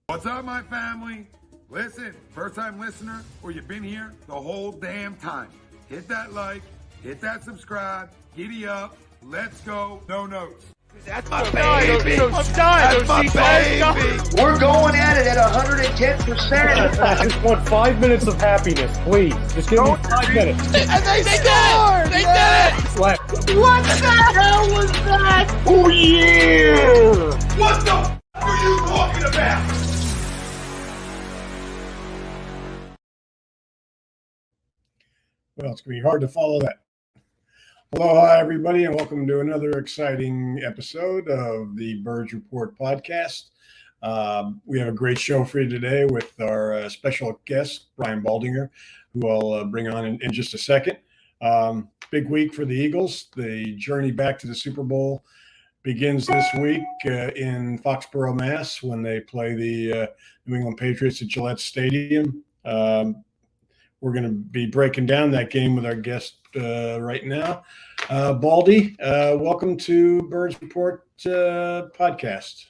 What's up, my family? Listen, first-time listener, or you've been here the whole damn time. Hit that like, hit that subscribe, giddy up, let's go, no notes. That's my baby. That's my baby. We're going at it at 110%. I just want 5 minutes of happiness, please. Just give me 5 minutes. And they scored! They did it! Slap. What the hell was that? Oh, yeah! What the f*** are you talking about? Well, it's going to be hard to follow that. Aloha, everybody, and welcome to another exciting episode of the Birds Report podcast. We have a great show for you today with our special guest, Brian Baldinger, who I'll bring on in just a second. Big week for the Eagles. The journey back to the Super Bowl begins this week in Foxborough, Mass, when they play the New England Patriots at Gillette Stadium. We're going to be breaking down that game with our guest right now. Baldy, welcome to Birds Report podcast.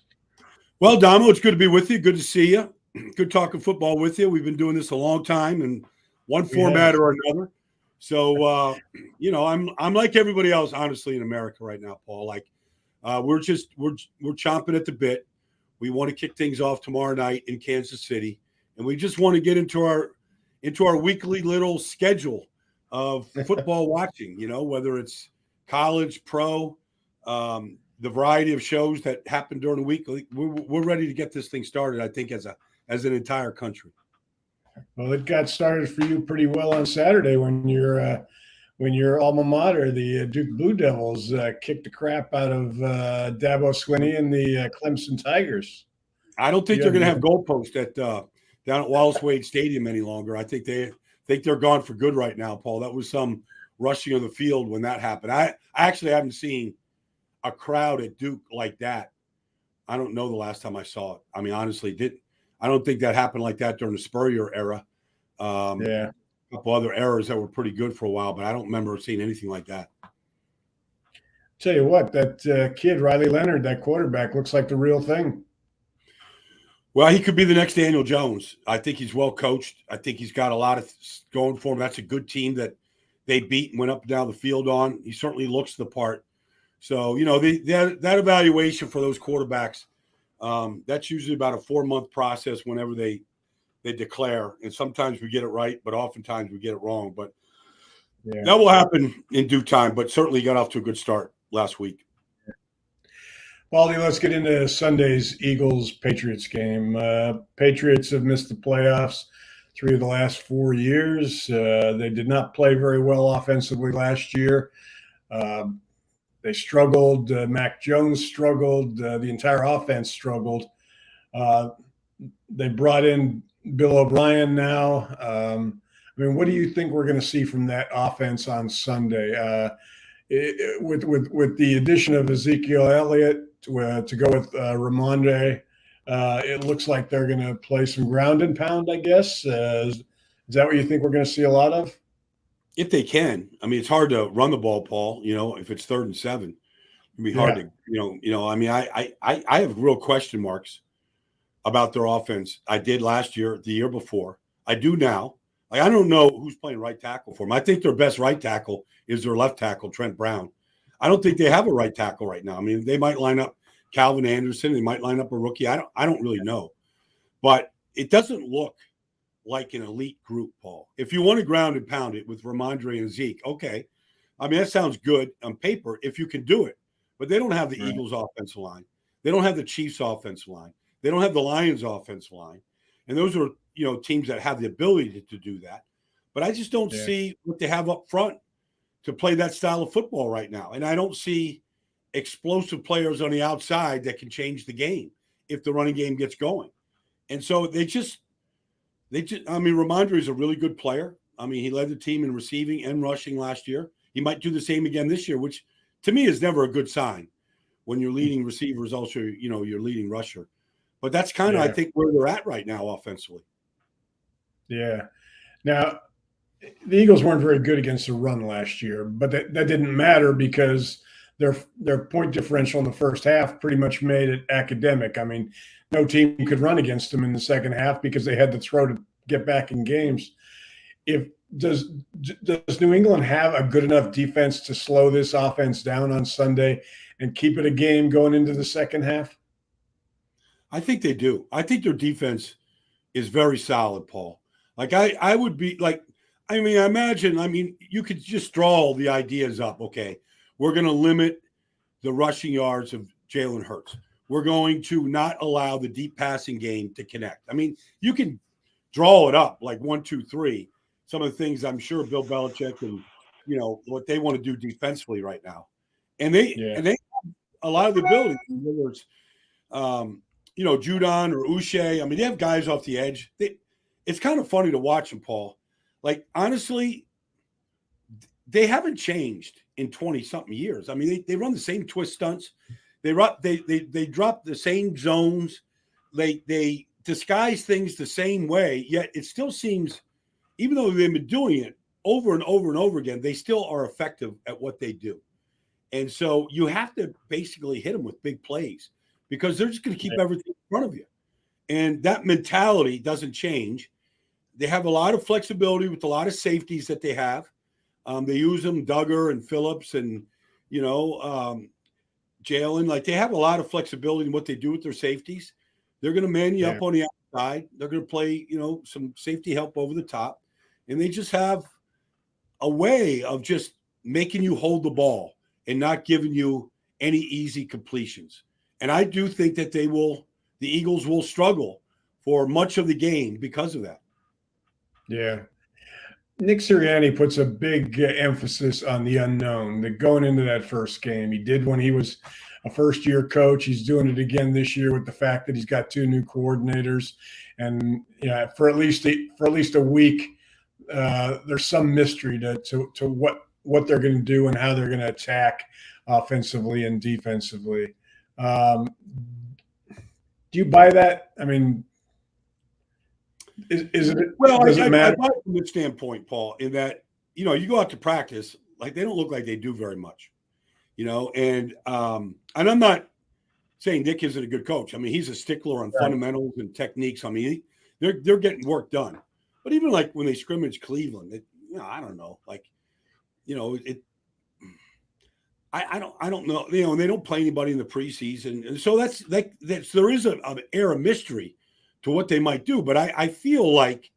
Well, Domo, it's good to be with you. Good to see you. Good talking football with you. We've been doing this a long time in one format or another. So, I'm like everybody else, honestly, in America right now, Paul. Like, we're chomping at the bit. We want to kick things off tomorrow night in Kansas City, and we just want to get into our weekly little schedule of football watching, whether it's college, pro, the variety of shows that happen during the week. We're ready to get this thing started, I think, as an entire country. Well, it got started for you pretty well on Saturday when your alma mater, the Duke Blue Devils, kicked the crap out of Dabo Swinney and the Clemson Tigers. I don't think they're going to have goalposts down at Wallace Wade Stadium any longer. I think they're gone for good right now, Paul. That was some rushing of the field when that happened. I actually haven't seen a crowd at Duke like that. I don't know the last time I saw it. I mean, honestly, I don't think that happened like that during the Spurrier era. A couple other eras that were pretty good for a while, but I don't remember seeing anything like that. Tell you what, that kid, Riley Leonard, that quarterback, looks like the real thing. Well, he could be the next Daniel Jones. I think he's well coached. I think he's got a lot of going for him. That's a good team that they beat and went up and down the field on. He certainly looks the part. So, that evaluation for those quarterbacks, that's usually about a 4-month process whenever they declare. And sometimes we get it right, but oftentimes we get it wrong. But that will happen in due time. But certainly got off to a good start last week. Baldy, let's get into Sunday's Eagles-Patriots game. Patriots have missed the playoffs 3 of the last 4 years. They did not play very well offensively last year. They struggled. Mac Jones struggled. The entire offense struggled. They brought in Bill O'Brien now. What do you think we're going to see from that offense on Sunday? With the addition of Ezekiel Elliott to go with Ramondre, it looks like they're going to play some ground and pound, I guess. Is that what you think we're going to see a lot of? If they can. I mean, it's hard to run the ball, Paul, if it's 3rd and 7. It'd be hard to, I have real question marks about their offense. I did last year, the year before. I do now. Like, I don't know who's playing right tackle for them. I think their best right tackle is their left tackle, Trent Brown. I don't think they have a right tackle right now. I mean, they might line up Calvin Anderson. They might line up a rookie. I don't really know. But it doesn't look like an elite group, Paul. If you want to ground and pound it with Ramondre and Zeke, okay. I mean, that sounds good on paper if you can do it. But they don't have the Eagles offensive line. They don't have the Chiefs offensive line. They don't have the Lions offensive line. And those are, teams that have the ability to do that. But I just don't see what they have up front to play that style of football right now. And I don't see explosive players on the outside that can change the game if the running game gets going. And so Ramondre is a really good player. I mean, he led the team in receiving and rushing last year. He might do the same again this year, which to me is never a good sign when your leading receiver is also, your leading rusher. But that's kind of, I think, where they're at right now offensively. Yeah. Now, the Eagles weren't very good against the run last year, but that didn't matter because their point differential in the first half pretty much made it academic. I mean, no team could run against them in the second half because they had to throw to get back in games. Does New England have a good enough defense to slow this offense down on Sunday and keep it a game going into the second half? I think they do. I think their defense is very solid, Paul. Like I would be like, I imagine, you could just draw all the ideas up. Okay, we're going to limit the rushing yards of Jalen Hurts. We're going to not allow the deep passing game to connect. I mean, you can draw it up like 1, 2, 3. Some of the things I'm sure Bill Belichick and what they want to do defensively right now, and they have a lot of the ability. Whether it's Judon or Uche. I mean, they have guys off the edge. It's kind of funny to watch them, Paul. Like, honestly, they haven't changed in 20-something years. I mean, they run the same twist stunts. They drop the same zones. They disguise things the same way, yet it still seems, even though they've been doing it over and over and over again, they still are effective at what they do. And so you have to basically hit them with big plays because they're just going to keep everything in front of you. And that mentality doesn't change. They have a lot of flexibility with a lot of safeties that they have. They use them, Duggar and Phillips and, Jalen. Like, they have a lot of flexibility in what they do with their safeties. They're going to man you up on the outside. They're going to play, some safety help over the top. And they just have a way of just making you hold the ball and not giving you any easy completions. And I do think that the Eagles will struggle for much of the game because of that. Yeah. Nick Sirianni puts a big emphasis on the unknown, that going into that first game. He did when he was a first-year coach. He's doing it again this year with the fact that he's got 2 new coordinators. And for at least a week, there's some mystery to what they're going to do and how they're going to attack offensively and defensively. Do you buy that? I mean, is it? Well, does it matter? I buy it from this standpoint, Paul, in that you go out to practice, like, they don't look like they do very much, and I'm not saying Nick isn't a good coach. I mean, he's a stickler on fundamentals and techniques. I mean, they're getting work done. But even like when they scrimmage Cleveland, I don't know, like, I don't know, and they don't play anybody in the preseason, and so that's there is an air of mystery to what they might do. But I feel like,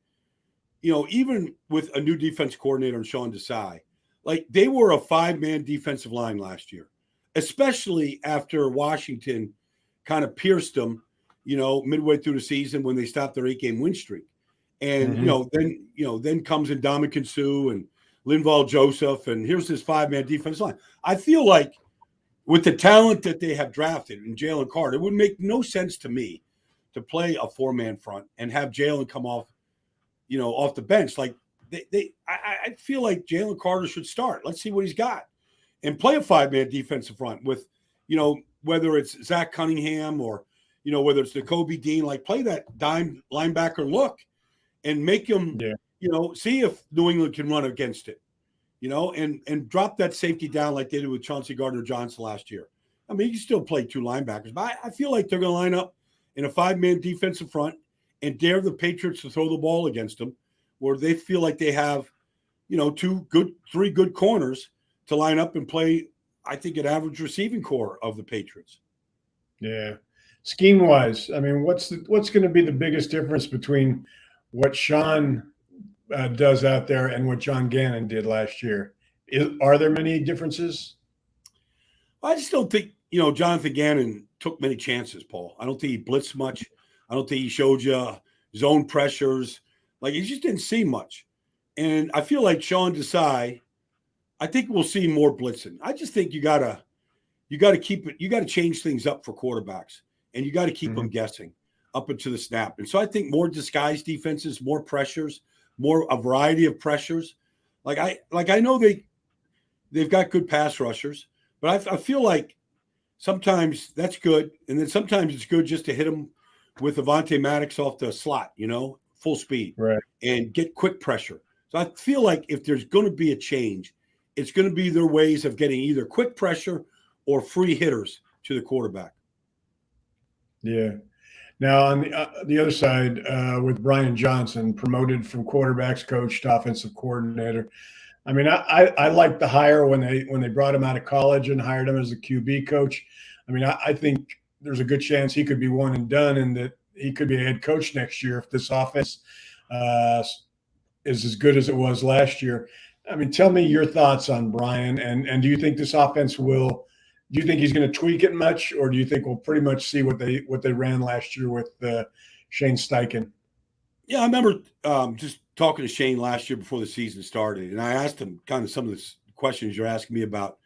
even with a new defense coordinator and Sean Desai, like, they were a 5-man defensive line last year, especially after Washington kind of pierced them, midway through the season when they stopped their 8-game win streak. And, then comes Ndamukong Suh and Linval Joseph, and here's this 5-man defense line. I feel like with the talent that they have drafted in Jalen Carter, it would make no sense to me to play a 4-man front and have Jalen come off the bench. Like, I feel like Jalen Carter should start. Let's see what he's got and play a 5-man defensive front with, whether it's Zach Cunningham or, whether it's Nakobe Dean, like, play that dime linebacker look and make him, see if New England can run against it, and drop that safety down like they did with Chauncey Gardner-Johnson last year. I mean, you can still play 2 linebackers, but I feel like they're going to line up in a 5-man defensive front and dare the Patriots to throw the ball against them, where they feel like they have, 3 good corners to line up and play, I think, an average receiving core of the Patriots. Yeah. Scheme-wise, I mean, what's going to be the biggest difference between what Sean does out there and what John Gannon did last year? Are there many differences? I just don't think, Jonathan Gannon took many chances, Paul. I don't think he blitzed much. I don't think he showed you zone pressures. Like, he just didn't see much. And I feel like Sean Desai, I think we'll see more blitzing. I just think you gotta keep it. You got to change things up for quarterbacks, and you got to keep them guessing up until the snap. And so I think more disguised defenses, more pressures, a variety of pressures. Like I know they've got good pass rushers, but I feel like sometimes that's good, and then sometimes it's good just to hit them with Avonte Maddox off the slot, full speed, right, and get quick pressure. So I feel like if there's going to be a change, it's going to be their ways of getting either quick pressure or free hitters to the quarterback. Yeah. Now, on the other side, with Brian Johnson, promoted from quarterbacks coach to offensive coordinator. I mean, I liked the hire when they brought him out of college and hired him as a QB coach. I mean, I think there's a good chance he could be one and done, and that he could be a head coach next year if this offense is as good as it was last year. I mean, tell me your thoughts on Brian, and do you think this offense will? Do you think he's going to tweak it much, or do you think we'll pretty much see what they ran last year with Shane Steichen? Yeah, I remember just talking to Shane last year before the season started, and I asked him kind of some of the questions you're asking me about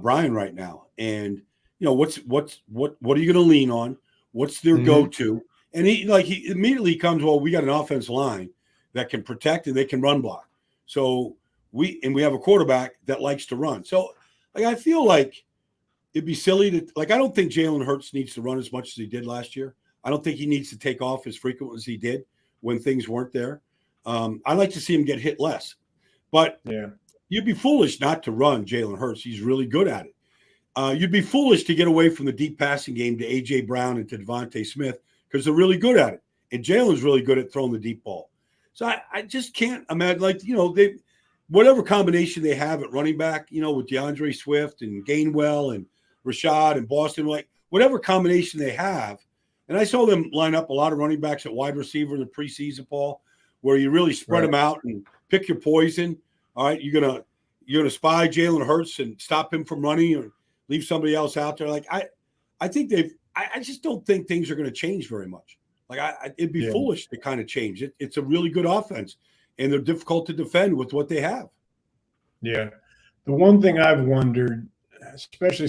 Brian right now. And what are you going to lean on? What's their go-to? And he immediately comes, well, we got an offensive line that can protect and they can run block. So we have a quarterback that likes to run. So I feel like it'd be silly to I don't think Jalen Hurts needs to run as much as he did last year. I don't think he needs to take off as frequent as he did when things weren't there. I like to see him get hit less. But you'd be foolish not to run Jalen Hurts. He's really good at it. You'd be foolish to get away from the deep passing game to A.J. Brown and to Devontae Smith because they're really good at it. And Jalen's really good at throwing the deep ball. So I just can't imagine, whatever combination they have at running back, with DeAndre Swift and Gainwell and Rashad and Boston, whatever combination they have. And I saw them line up a lot of running backs at wide receiver in the preseason, Paul, where you really spread them out and pick your poison. All right, you're gonna spy Jalen Hurts and stop him from running or leave somebody else out there. I think I just don't think things are going to change very much. It'd be foolish to kind of change it. It's a really good offense, and they're difficult to defend with what they have. Yeah. The one thing I've wondered, especially,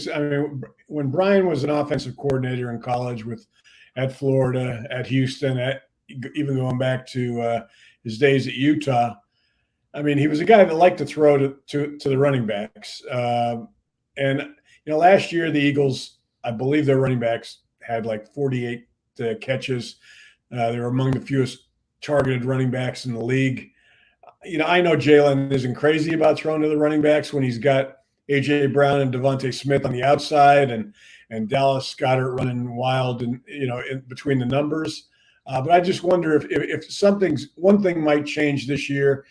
when Brian was an offensive coordinator in college at Florida, at Houston, even going back to his days at Utah, he was a guy that liked to throw to the running backs. And last year the Eagles, I believe their running backs had 48 catches. They were among the fewest targeted running backs in the league. I know Jalen isn't crazy about throwing to the running backs when he's got A.J. Brown and Devontae Smith on the outside and Dallas Goedert running wild and in between the numbers. But I just wonder if one thing might change this year.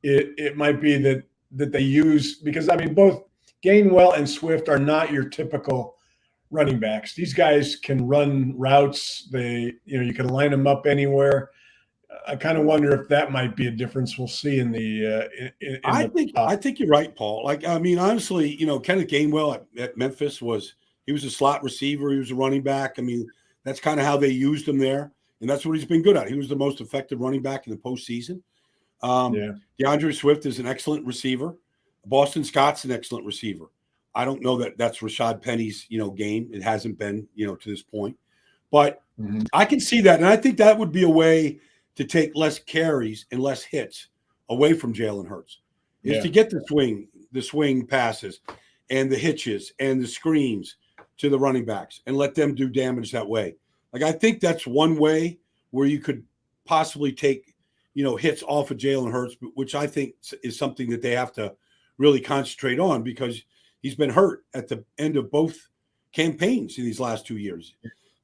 It might be that they use, because both Gainwell and Swift are not your typical running backs. These guys can run routes. You can line them up anywhere. I kind of wonder if that might be a difference we'll see in the. I think you're right, Paul. Honestly, Kenneth Gainwell at Memphis he was a slot receiver. He was a running back. That's kind of how they used him there, and that's what he's been good at. He was the most effective running back in the postseason. DeAndre Swift is an excellent receiver. Boston Scott's an excellent receiver. I don't know that that's Rashad Penny's, game. It hasn't been, to this point. But I can see that. And I think that would be a way to take less carries and less hits away from Jalen Hurts, is to get the swing passes and the hitches and the screens to the running backs and let them do damage that way. I think that's one way where you could possibly take, hits off of Jalen Hurts, which I think is something that they have to really concentrate on, because he's been hurt at the end of both campaigns in these last 2 years.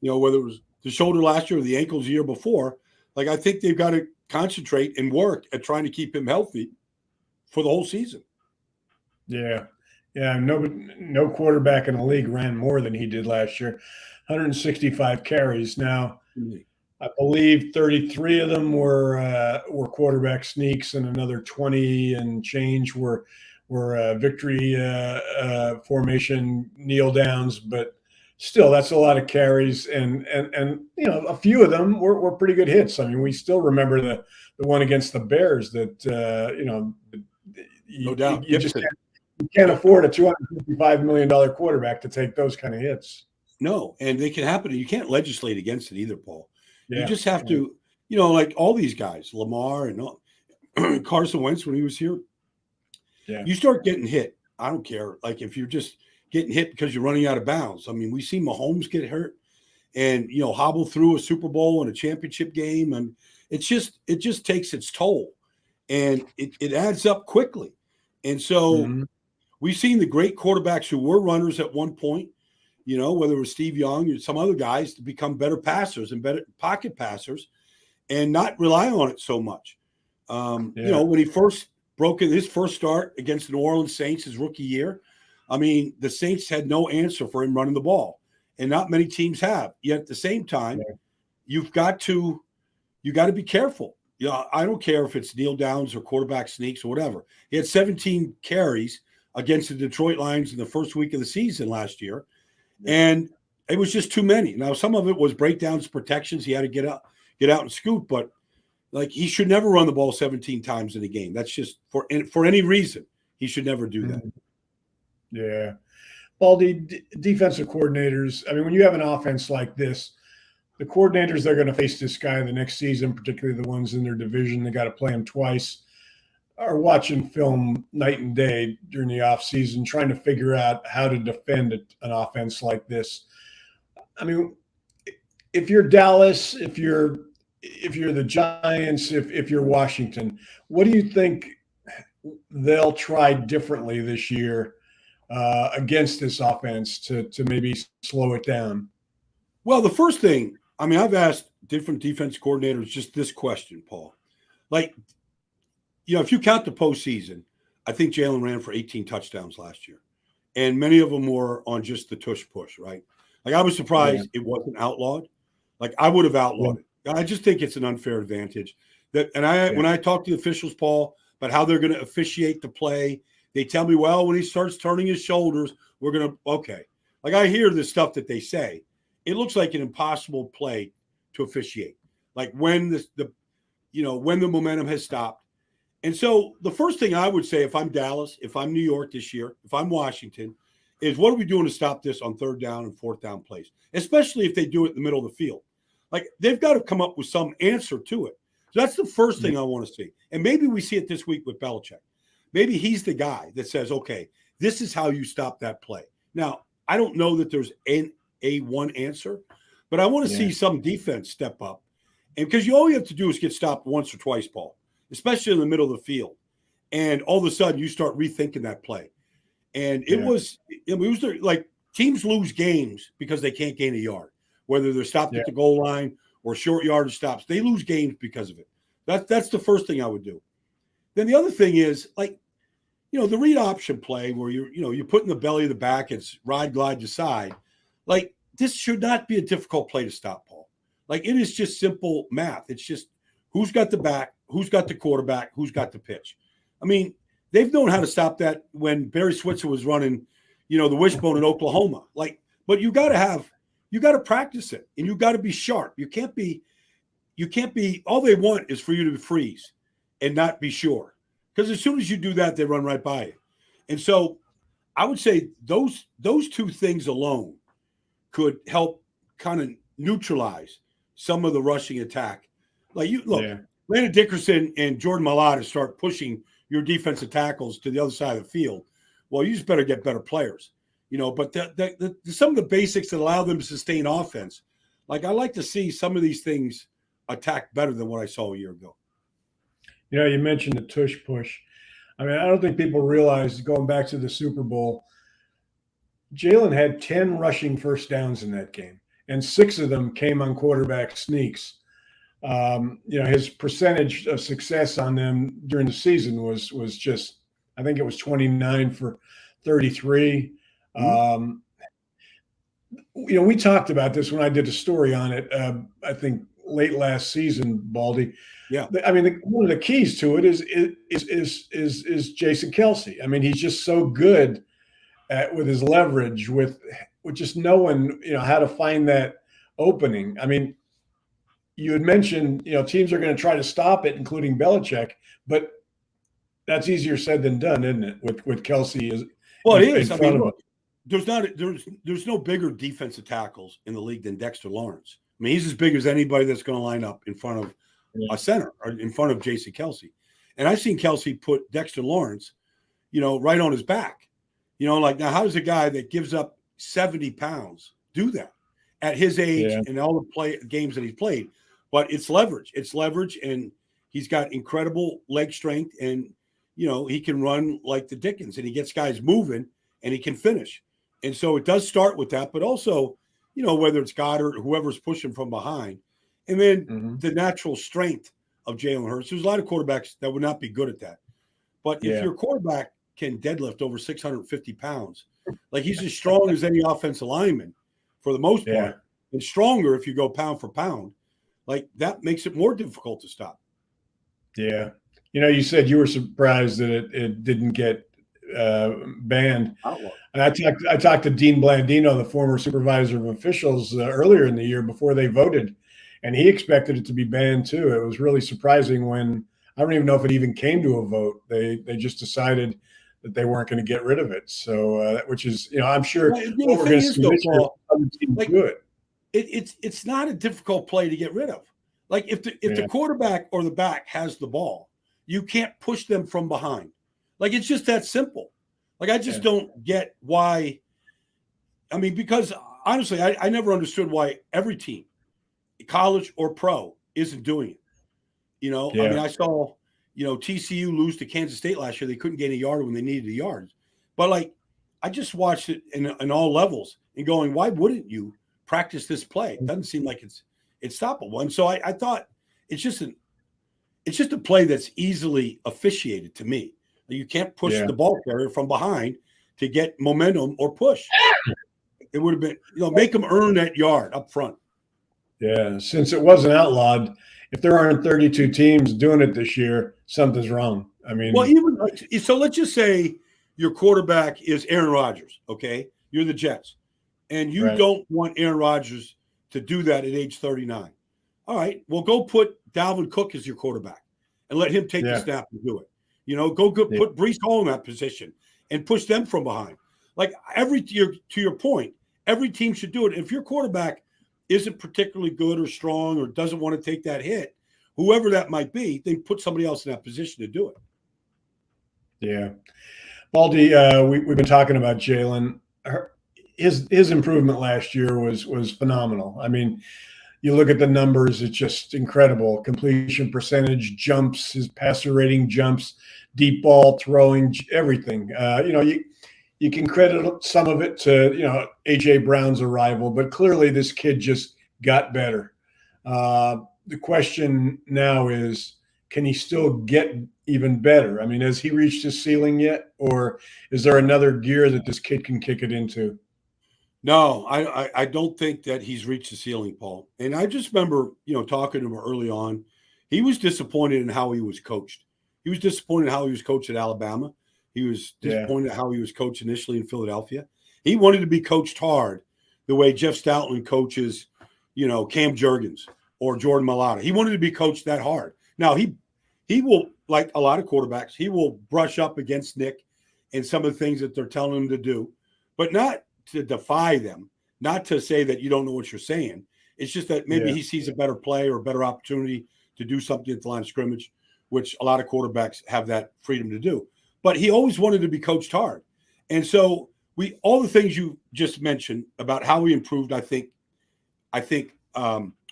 Whether it was the shoulder last year or the ankles the year before, I think they've got to concentrate and work at trying to keep him healthy for the whole season. Yeah. Yeah. No quarterback in the league ran more than he did last year. 165 carries. Now, I believe 33 of them were quarterback sneaks, and another 20 and change were victory formation kneel downs, but still, that's a lot of carries, and a few of them were pretty good hits. We still remember the one against the Bears that no doubt you can't afford a $255 million quarterback to take those kind of hits. No, and they can happen. You can't legislate against it either, Paul. Yeah. You just have to, all these guys, Lamar and Carson Wentz when he was here. Yeah. You start getting hit. I don't care. If you're just getting hit because you're running out of bounds. We see Mahomes get hurt and, hobble through a Super Bowl and a championship game. And it just takes its toll, and it adds up quickly. And so We've seen the great quarterbacks who were runners at one point, whether it was Steve Young or some other guys, to become better passers and better pocket passers and not rely on it so much. When he first broke in his first start against the New Orleans Saints his rookie year, the Saints had no answer for him running the ball, and not many teams have. Yet at the same time, you got to be careful. I don't care if it's kneel downs or quarterback sneaks or whatever. He had 17 carries against the Detroit Lions in the first week of the season last year, and it was just too many. Now, some of it was breakdowns, protections. He had to get out and scoot, but he should never run the ball 17 times in a game. That's just for any reason. He should never do that. Yeah. Baldy, defensive coordinators, when you have an offense like this, the coordinators that are going to face this guy the next season, particularly the ones in their division, they got to play him twice, are watching film night and day during the offseason, trying to figure out how to defend an offense like this. If you're Dallas, if you're the Giants, if you're Washington, what do you think they'll try differently this year against this offense to maybe slow it down? Well, the first thing, I've asked different defense coordinators just this question, Paul. If you count the postseason, I think Jalen ran for 18 touchdowns last year, and many of them were on just the tush push, right? I was surprised it wasn't outlawed. I would have outlawed it. I just think it's an unfair advantage. When I talk to the officials, Paul, about how they're going to officiate the play, they tell me, well, when he starts turning his shoulders, we're going to, okay. I hear the stuff that they say. It looks like an impossible play to officiate. When when the momentum has stopped. And so the first thing I would say, if I'm Dallas, if I'm New York this year, if I'm Washington, is what are we doing to stop this on third down and fourth down plays, especially if they do it in the middle of the field. They've got to come up with some answer to it. So that's the first thing I want to see. And maybe we see it this week with Belichick. Maybe he's the guy that says, okay, this is how you stop that play. Now, I don't know that there's a one answer, but I want to see some defense step up. And because all you have to do is get stopped once or twice, Paul, especially in the middle of the field. And all of a sudden you start rethinking that play. And it was teams lose games because they can't gain a yard, whether they're stopped at the goal line or short yardage stops. They lose games because of it. That's the first thing I would do. Then the other thing is the read option play where you're putting the belly of the back, it's ride, glide, decide. This should not be a difficult play to stop, Paul. It is just simple math. It's just who's got the back, who's got the quarterback, who's got the pitch. They've known how to stop that when Barry Switzer was running, the wishbone in Oklahoma. But you got to practice it, and you got to be sharp. You can't be. All they want is for you to freeze and not be sure, because as soon as you do that, they run right by you. And so, I would say those two things alone could help kind of neutralize some of the rushing attack. Landon Dickerson and Jordan Mailata start pushing your defensive tackles to the other side of the field. Well, you just better get better players, but some of the basics that allow them to sustain offense. I like to see some of these things attacked better than what I saw a year ago. You mentioned the tush push. I don't think people realize, going back to the Super Bowl, Jalen had 10 rushing first downs in that game, and 6 of them came on quarterback sneaks. His percentage of success on them during the season was just, I think it was 29 for 33. We talked about this when I did a story on it, I think late last season, Baldy. Yeah. One of the keys to it is Jason Kelce. He's just so good with his leverage, with just knowing, how to find that opening. You had mentioned, teams are going to try to stop it, including Belichick, but that's easier said than done, isn't it? With Kelce it is. Look, there's no bigger defensive tackles in the league than Dexter Lawrence. He's as big as anybody that's going to line up in front of a center or in front of Jason Kelce. And I've seen Kelce put Dexter Lawrence, right on his back. Now how does a guy that gives up 70 pounds do that at his age and all the games that he's played? But it's leverage. And he's got incredible leg strength. And, he can run like the Dickens, and he gets guys moving, and he can finish. And so it does start with that, but also, whether it's Goddard or whoever's pushing from behind, and then the natural strength of Jalen Hurts. There's a lot of quarterbacks that would not be good at that. But if your quarterback can deadlift over 650 pounds, like he's as strong as any offensive lineman for the most part, and stronger if you go pound for pound, like that makes it more difficult to stop. Yeah. You said you were surprised that it didn't get banned. And I talked to Dean Blandino, the former supervisor of officials, earlier in the year before they voted, and he expected it to be banned too. It was really surprising when I don't even know if it even came to a vote. They just decided that they weren't going to get rid of it. So, which is, I'm sure what we're going to see this year, other teams do it. It's not a difficult play to get rid of. Like if the quarterback or the back has the ball, you can't push them from behind. Like it's just that simple. Like I just don't get why. I mean, because honestly, I never understood why every team, college or pro, isn't doing it. I mean, I saw, TCU lose to Kansas State last year. They couldn't gain a yard when they needed a yard. But like, I just watched it in all levels and going, why wouldn't you practice this play? It doesn't seem like it's stoppable. And so I thought it's just a play that's easily officiated to me. You can't push the ball carrier from behind to get momentum or push. It would have been, make them earn that yard up front. Yeah, since it wasn't outlawed, if there aren't 32 teams doing it this year, something's wrong. I mean, well, so let's just say your quarterback is Aaron Rodgers, okay? You're the Jets, and you don't want Aaron Rodgers to do that at age 39. All right, well, go put Dalvin Cook as your quarterback and let him take the snap and do it. Put Breece Hall in that position and push them from behind. Like to your point, every team should do it. If your quarterback isn't particularly good or strong or doesn't want to take that hit, whoever that might be, then put somebody else in that position to do it. Yeah. Baldy, we've been talking about Jalen. His improvement last year was phenomenal. I mean, you look at the numbers, it's just incredible. Completion percentage, jumps, his passer rating jumps, deep ball throwing, everything. You can credit some of it to, A.J. Brown's arrival, but clearly this kid just got better. The question now is, can he still get even better? I mean, has he reached his ceiling yet? Or is there another gear that this kid can kick it into? No, I don't think that he's reached the ceiling, Paul. And I just remember, talking to him early on. He was disappointed in how he was coached. He was disappointed in how he was coached at Alabama. He was disappointed at how he was coached initially in Philadelphia. He wanted to be coached hard the way Jeff Stoutland coaches, Cam Jurgens or Jordan Mailata. He wanted to be coached that hard. Now, he will, like a lot of quarterbacks, he will brush up against Nick and some of the things that they're telling him to do, but not to defy them, not to say that you don't know what you're saying. It's just that maybe he sees a better play or a better opportunity to do something at the line of scrimmage, which a lot of quarterbacks have that freedom to do. But he always wanted to be coached hard. And so all the things you just mentioned about how he improved, I think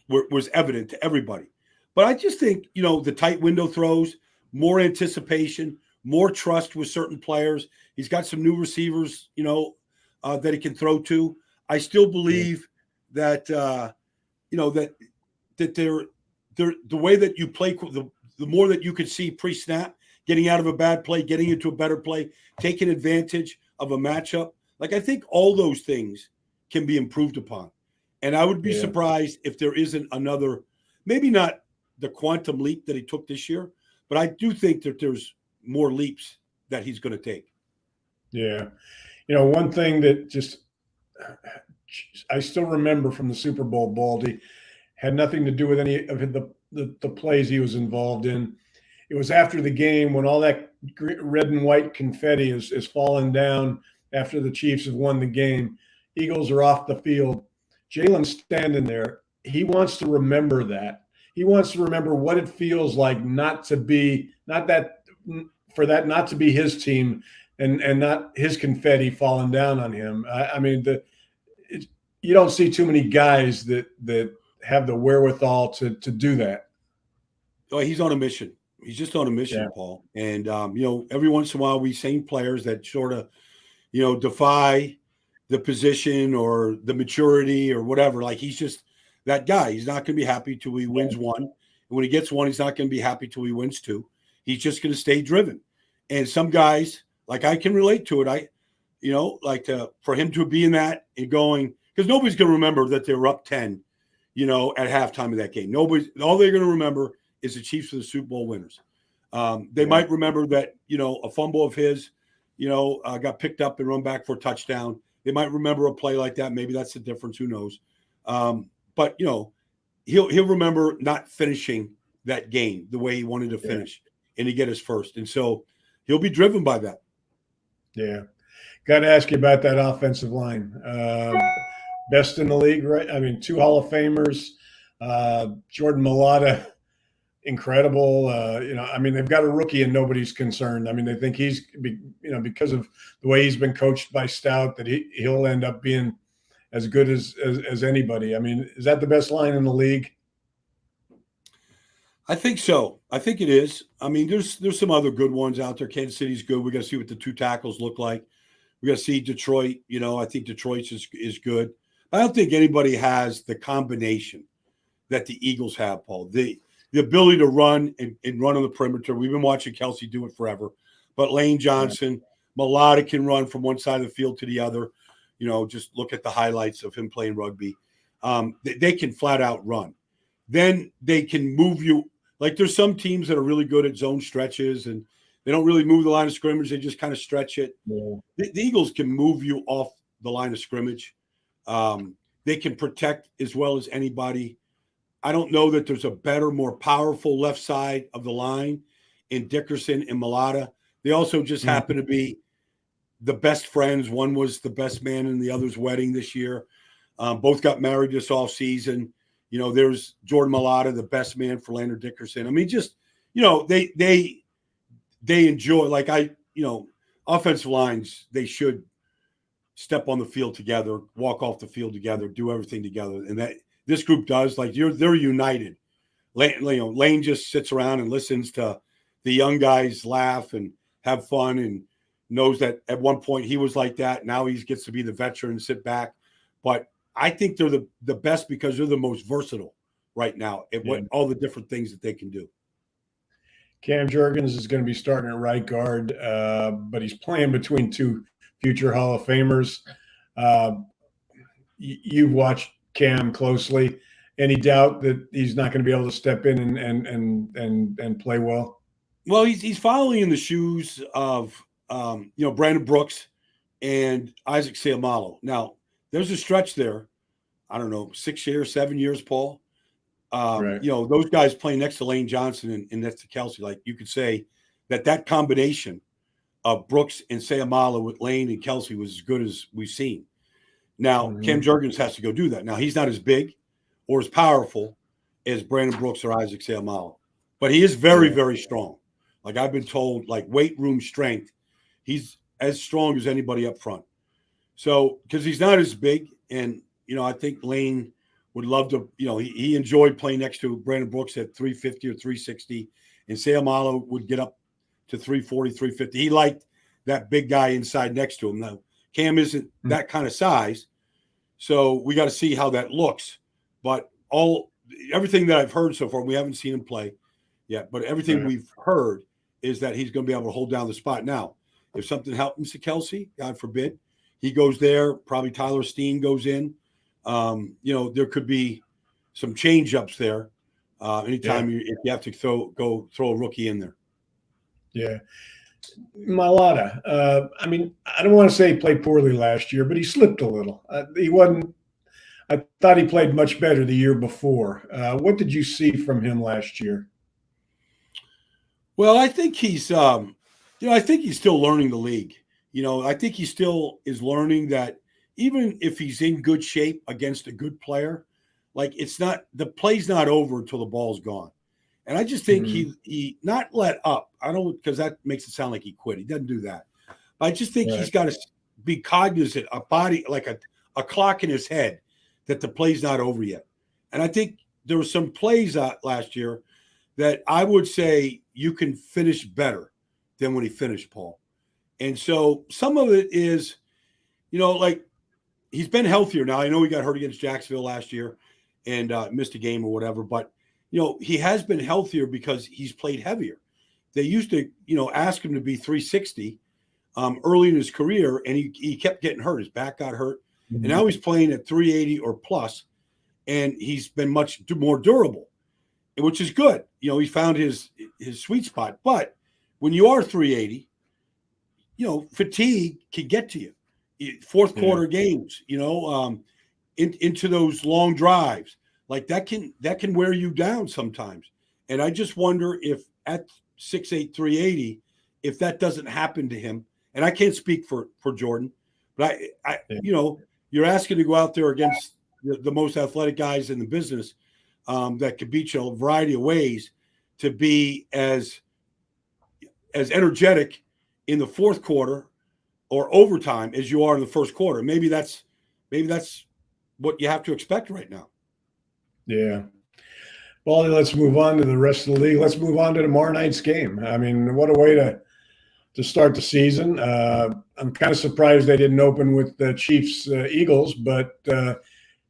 was evident to everybody. But I just think, the tight window throws, more anticipation, more trust with certain players. He's got some new receivers, that he can throw to. I still believe that, that they're the way that you play, the more that you could see pre-snap, getting out of a bad play, getting into a better play, taking advantage of a matchup. Like, I think all those things can be improved upon. And I would be surprised if there isn't another, maybe not the quantum leap that he took this year, but I do think that there's more leaps that he's going to take. Yeah. One thing that I still remember from the Super Bowl, Baldy, had nothing to do with any of the plays he was involved in. It was after the game when all that red and white confetti is falling down after the Chiefs have won the game. Eagles are off the field. Jalen's standing there. He wants to remember that. He wants to remember what it feels like not to be his team and not his confetti falling down on him. I mean, you don't see too many guys that have the wherewithal to do that. Oh, he's on a mission. He's just on a mission, Yeah. Paul. And every once in a while we see players that sort of, defy the position or the maturity or whatever. Like he's just that guy. He's not going to be happy till he wins one. And when he gets one, he's not going to be happy till he wins two. He's just going to stay driven. And some guys, like I can relate to it. For him to be in that and going, because nobody's going to remember that they were up 10, at halftime of that game. All they're going to remember is the Chiefs are the Super Bowl winners. They might remember that, a fumble of his, got picked up and run back for a touchdown. They might remember a play like that. Maybe that's the difference. Who knows? But he'll remember not finishing that game the way he wanted to finish and to get his first. And so he'll be driven by that. Yeah. Got to ask you about that offensive line. Best in the league, right? I mean, 2 Hall of Famers. Jordan Mailata, incredible. They've got a rookie and nobody's concerned. I mean, they think he's, because of the way he's been coached by Stout, that he'll end up being as good as anybody. I mean, is that the best line in the league? I think so. I think it is. I mean, there's some other good ones out there. Kansas City's good. We got to see what the 2 tackles look like. We got to see Detroit. I think Detroit's is good. I don't think anybody has the combination that the Eagles have, Paul. The ability to run and run on the perimeter. We've been watching Kelsey do it forever. But Lane Johnson, Mailata can run from one side of the field to the other. Just look at the highlights of him playing rugby. They can flat out run. Then they can move you. Like there's some teams that are really good at zone stretches and they don't really move the line of scrimmage. They just kind of stretch it. Yeah. The Eagles can move you off the line of scrimmage. They can protect as well as anybody. I don't know that there's a better, more powerful left side of the line in Dickerson and Mailata. They also just happen to be the best friends. One was the best man in the other's wedding this year. Both got married this offseason. There's Jordan Mailata, the best man for Landon Dickerson. I mean, just, they enjoy, offensive lines, they should step on the field together, walk off the field together, do everything together. And that this group does. They're united. Lane just sits around and listens to the young guys laugh and have fun and knows that at one point he was like that. Now he gets to be the veteran and sit back. But I think they're the best because they're the most versatile right now at all the different things that they can do. Cam Jurgens is going to be starting at right guard, but he's playing between 2 future Hall of Famers. You've watched Cam closely. Any doubt that he's not going to be able to step in and play well? Well, he's following in the shoes of Brandon Brooks and Isaac Seumalo. Now, there's a stretch there, I don't know, 6 years, 7 years, Paul. Right. Those guys playing next to Lane Johnson and next to Kelsey, like you could say that combination of Brooks and Seumalo with Lane and Kelsey was as good as we've seen. Now, Cam Jurgens has to go do that. Now, he's not as big or as powerful as Brandon Brooks or Isaac Seumalo, but he is very, very strong. Like I've been told, like weight room strength, he's as strong as anybody up front. So, because he's not as big, and I think Lane would love to. He enjoyed playing next to Brandon Brooks at 350 or 360, and Seumalo would get up to 340, 350. He liked that big guy inside next to him. Now, Cam isn't that kind of size, so we got to see how that looks. But everything that I've heard so far, we haven't seen him play yet, but everything we've heard is that he's going to be able to hold down the spot. Now, if something happens to Kelsey, God forbid, he goes there. Probably Tyler Steen goes in. There could be some change ups there. Anytime if you have to throw a rookie in there. Yeah. Mailata. I don't want to say he played poorly last year, but he slipped a little. He wasn't. I thought he played much better the year before. What did you see from him last year? Well, I think he's, I think he's still learning the league. I think he still is learning that even if he's in good shape against a good player, like the play's not over until the ball's gone. And I just think he not let up. I don't, because that makes it sound like he quit. He doesn't do that. But I just think he's got to be cognizant, a body, like a clock in his head, that the play's not over yet. And I think there were some plays last year that I would say, you can finish better than when he finished, Paul. And so some of it is, like he's been healthier now. I know he got hurt against Jacksonville last year and missed a game or whatever, but he has been healthier because he's played heavier. They used to, ask him to be 360 early in his career, and he kept getting hurt. His back got hurt, and now he's playing at 380 or plus, and he's been much more durable, which is good. He found his sweet spot. But when you are 380, fatigue can get to you. Fourth quarter games, into those long drives, like that can wear you down sometimes. And I just wonder if at 6'8", 380, if that doesn't happen to him. And I can't speak for Jordan, but I you're asking to go out there against the most athletic guys in the business that could beat you in a variety of ways, to be as energetic in the fourth quarter or overtime as you are in the first quarter. Maybe that's what you have to expect right now. Yeah. Well, let's move on to the rest of the league. Let's move on to tomorrow night's game. I mean, what a way to start the season. I'm kind of surprised they didn't open with the Chiefs Eagles, but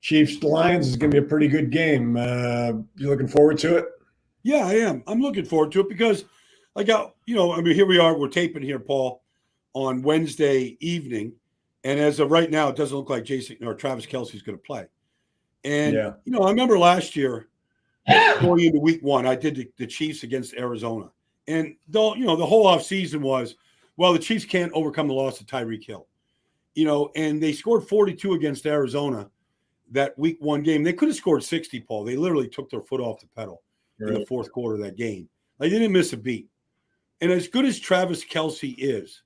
Chiefs Lions is going to be a pretty good game. You looking forward to it? Yeah, I am. I'm looking forward to it because here we are. We're taping here, Paul, on Wednesday evening, and as of right now, it doesn't look like Jason or Travis Kelce's going to play. And I remember last year going into week one, I did the Chiefs against Arizona, and the whole offseason was, well, the Chiefs can't overcome the loss of Tyreek Hill, and they scored 42 against Arizona that week one game. They could have scored 60, Paul. They literally took their foot off the pedal in the fourth quarter of that game. Like, they didn't miss a beat. And as good as Travis Kelce is,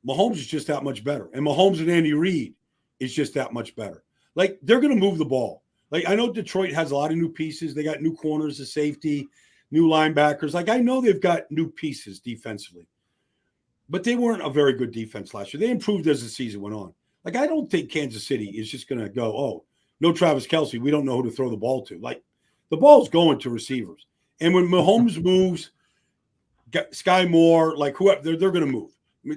Mahomes is just that much better. And Mahomes and Andy Reid is just that much better. Like, they're going to move the ball. Like, I know Detroit has a lot of new pieces. They got new corners of safety, new linebackers. Like, I know they've got new pieces defensively. But they weren't a very good defense last year. They improved as the season went on. Like, I don't think Kansas City is just going to go, oh, no Travis Kelce, we don't know who to throw the ball to. Like, the ball's going to receivers. And when Mahomes moves, Sky Moore, like whoever, they're going to move.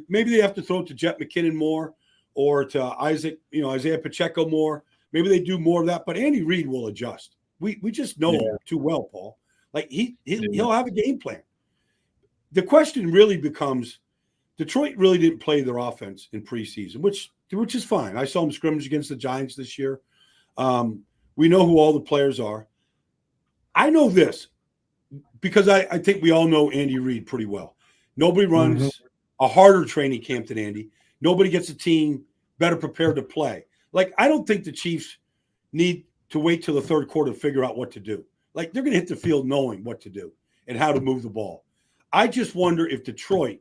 Maybe they have to throw it to Jet McKinnon more or to Isaiah Pacheco more. Maybe they do more of that. But Andy Reid will adjust. We just know him too well, Paul. Like, he'll have a game plan. The question really becomes, Detroit really didn't play their offense in preseason, which is fine. I saw them scrimmage against the Giants this year. We know who all the players are. I know this because I think we all know Andy Reid pretty well. Nobody runs a harder training camp than Andy. Nobody gets a team better prepared to play. Like, I don't think the Chiefs need to wait till the third quarter to figure out what to do. Like, they're going to hit the field knowing what to do and how to move the ball. I just wonder if Detroit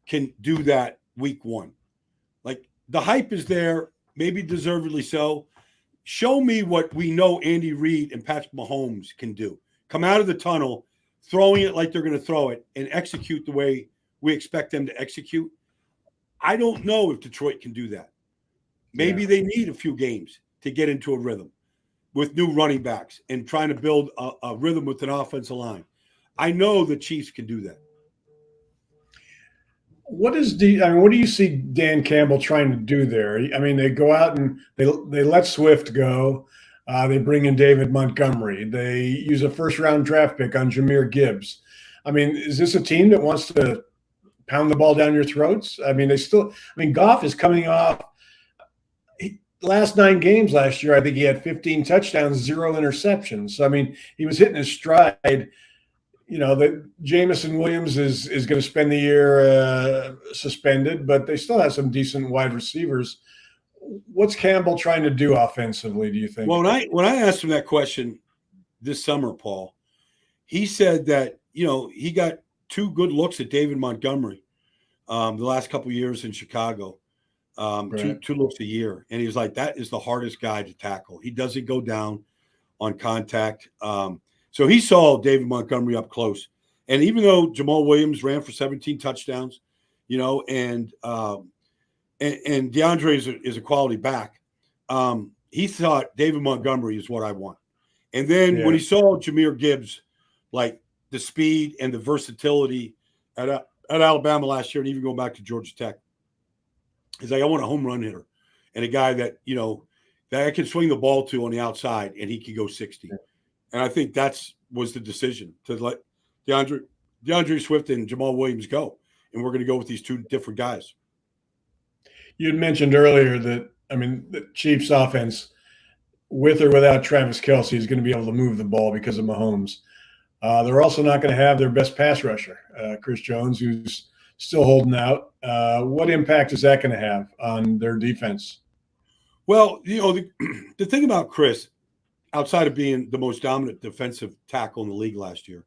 can do that week one. Like, the hype is there, maybe deservedly so. Show me what we know Andy Reid and Patrick Mahomes can do. Come out of the tunnel, throwing it like they're going to throw it, and execute the way we expect them to execute. I don't know if Detroit can do that. Maybe they need a few games to get into a rhythm with new running backs and trying to build a rhythm with an offensive line. I know the Chiefs can do that. What do you see Dan Campbell trying to do there? I mean, they go out and they let Swift go. They bring in David Montgomery. They use a first-round draft pick on Jahmyr Gibbs. I mean, is this a team that wants to pound the ball down your throats? I mean, Goff is coming off last 9 games last year. I think he had 15 touchdowns, 0 interceptions. So, I mean, he was hitting his stride. That Jamison Williams is going to spend the year suspended, but they still have some decent wide receivers. What's Campbell trying to do offensively, do you think? Well, when I asked him that question this summer, Paul, he said that, he got 2 good looks at David Montgomery the last couple of years in Chicago, right. two looks a year. And he was like, that is the hardest guy to tackle. He doesn't go down on contact. So he saw David Montgomery up close. And even though Jamal Williams ran for 17 touchdowns, and DeAndre is a quality back, he thought David Montgomery is what I want. And then when he saw Jahmyr Gibbs, like, the speed and the versatility at Alabama last year, and even going back to Georgia Tech. He's like, I want a home run hitter and a guy that, that I can swing the ball to on the outside and he can go 60. And I think was the decision to let DeAndre Swift and Jamal Williams go. And we're going to go with these two different guys. You had mentioned earlier that, the Chiefs offense, with or without Travis Kelce, is going to be able to move the ball because of Mahomes. They're also not going to have their best pass rusher, Chris Jones, who's still holding out. What impact is that going to have on their defense? Well, the thing about Chris, outside of being the most dominant defensive tackle in the league last year,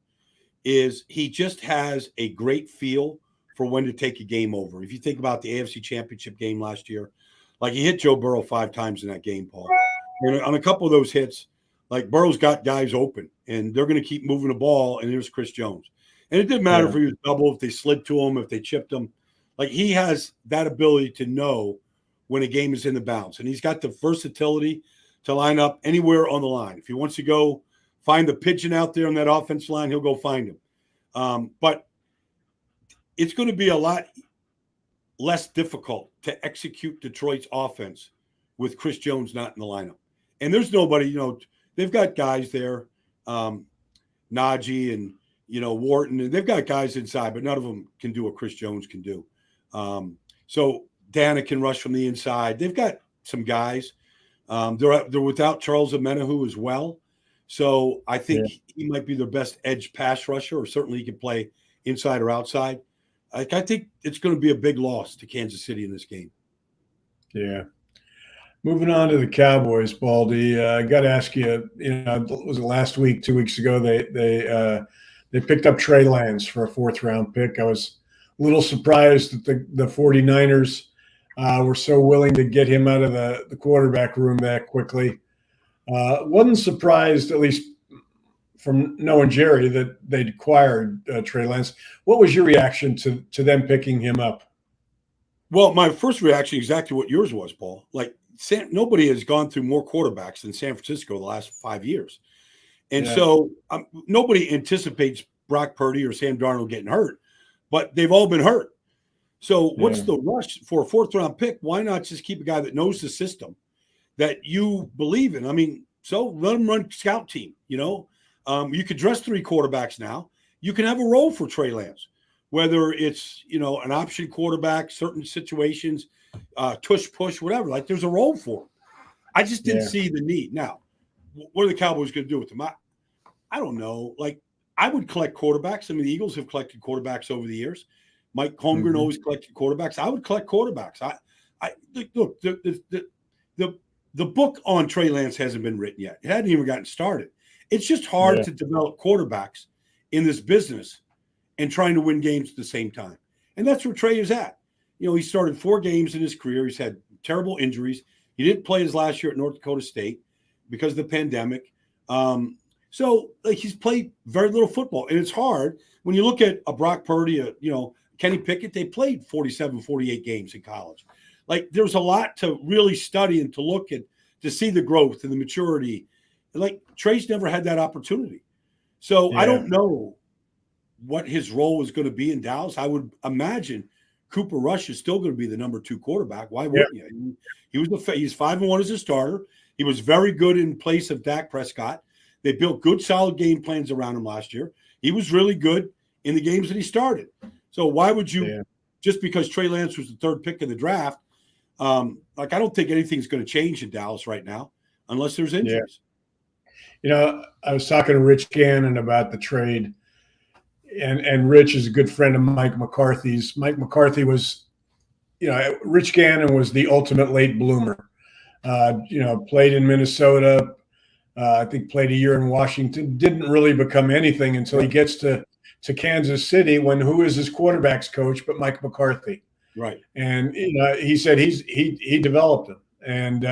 is he just has a great feel for when to take a game over. If you think about the AFC Championship game last year, like he hit Joe Burrow 5 times in that game, Paul. And on a couple of those hits, like Burrow's got guys open, and they're going to keep moving the ball, and there's Chris Jones. And it didn't matter if he was double, if they slid to him, if they chipped him. Like he has that ability to know when a game is in the bounds. And he's got the versatility to line up anywhere on the line. If he wants to go find the pigeon out there on that offense line, he'll go find him. But it's going to be a lot less difficult to execute Detroit's offense with Chris Jones not in the lineup. And there's nobody, they've got guys there, Najee and, Wharton, and they've got guys inside, but none of them can do what Chris Jones can do. So Dana can rush from the inside. They've got some guys. They're without Charles Omenihu as well. So I think he might be their best edge pass rusher, or certainly he can play inside or outside. I think it's going to be a big loss to Kansas City in this game. Yeah. Moving on to the Cowboys, Baldy, I got to ask you, was it last week, 2 weeks ago, they picked up Trey Lance for a 4th-round pick. I was a little surprised that the 49ers were so willing to get him out of the quarterback room that quickly. Wasn't surprised, at least from knowing Jerry, that they'd acquired Trey Lance. What was your reaction to them picking him up? Well, my first reaction, exactly what yours was, Paul. Like, nobody has gone through more quarterbacks than San Francisco the last 5 years. And so nobody anticipates Brock Purdy or Sam Darnold getting hurt, but they've all been hurt. So what's the rush for a 4th-round pick? Why not just keep a guy that knows the system that you believe in? So let him run scout team, You could dress 3 quarterbacks now. You can have a role for Trey Lance, whether it's, an option quarterback, certain situations, tush push, whatever. Like there's a role for him. I just didn't see the need. Now, what are the Cowboys going to do with him? I don't know. Like I would collect quarterbacks. The Eagles have collected quarterbacks over the years. Mike Holmgren always collected quarterbacks. I would collect quarterbacks. Look, the book on Trey Lance hasn't been written yet. It hadn't even gotten started. It's just hard to develop quarterbacks in this business and trying to win games at the same time. And that's where Trey is at. He started 4 games in his career. He's had terrible injuries. He didn't play his last year at North Dakota State because of the pandemic. So he's played very little football. And it's hard when you look at a Brock Purdy, Kenny Pickett, they played 47, 48 games in college. Like there's a lot to really study and to look at, to see the growth and the maturity. Like Trey's never had that opportunity. So I don't know what his role is going to be in Dallas. I would imagine Cooper Rush is still going to be the number 2 quarterback. Why wouldn't you? He's 5-1 as a starter. He was very good in place of Dak Prescott. They built good, solid game plans around him last year. He was really good in the games that he started. So why would you, just because Trey Lance was the 3rd pick in the draft, I don't think anything's going to change in Dallas right now unless there's injuries. I was talking to Rich Gannon about the trade, and Rich is a good friend of Mike McCarthy's. Mike McCarthy was, Rich Gannon was the ultimate late bloomer. Played in Minnesota, I think played a year in Washington, didn't really become anything until he gets to Kansas City when who is his quarterback's coach but Mike McCarthy. Right. And, he said he developed him. And,